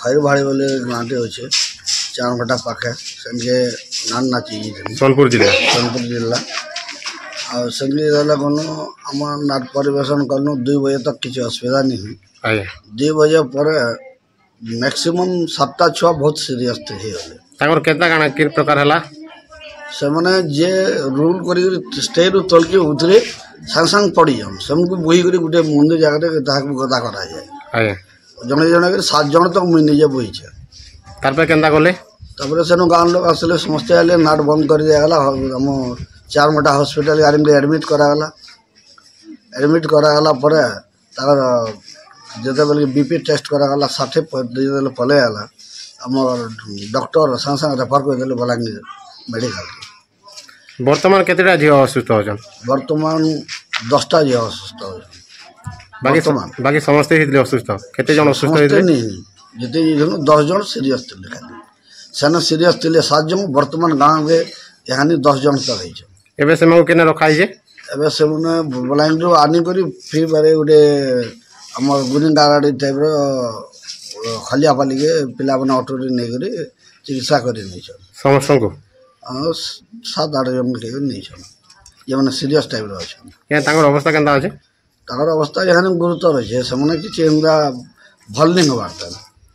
खैरभाड़ी बोले गाँटे अच्छे चारघटा पाखे संगे नान नाची सोनपुर जिला और संगे गलु आम नाट परिवेशन कलु 2 बजे तक किसी असुविधा नहीं हुई। 2 बजे पर मैक्सिमम 7टा छुआ बहुत सीरीयस थे कि प्रकार है से मैंने जे रूल कर स्टेज तल के उतरे सांग सांग पड़ी जाम सेमको बोही कर गोटे मंदिर जगह गदा करा जाए जड़े जड़े 7 जन तक मुझे निजे बोचे गले से गाँव लोग आसले समस्ते आए नाट बंद कर दिगला आम 4 घंटा हॉस्पिटल एडमिट करागला जिते बेल बीपी टेस्ट करागला 60 पलैगला आम डॉक्टर सांग सांग रेफर करदे बलांगीर मेडिकल बर्तमान केतेटा झील असुस्थ होचन बर्तमान 10टा झील असुस्थ हो बाकी समस्ते असुस्थ केते जन असुस्थ नहीं जिते 10 जन सीरीयस थे खाली सेना सीरीयस थे 7 जन बर्तमान गाँव में यहाँ 10 जन तक एबे से रखाई से बलांगीर आनिक फ्री बारे गोटे आम गुरिंगा गाड़ी टाइप खलिया पाली के पिला ऑटो नहीं चिकित्सा कर समस्त को 7-8 जन के नहीं ये मैंने सीरीयस टाइप अवस्था के अवस्था यहाँ गुरुतर अच्छे से किसी भल नहीं हबार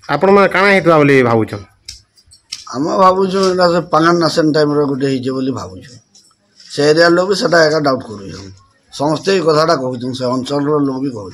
आपण मैं काना हेतुआ बोली भावुछन आम भावुँ से पांगन नाशन टाइप गोटे होते भावुँ से एरिया लोग भी सेटा एका डाउट कर समस्ते कथाटा कहूँ से अंचल लोग भी कहूँ।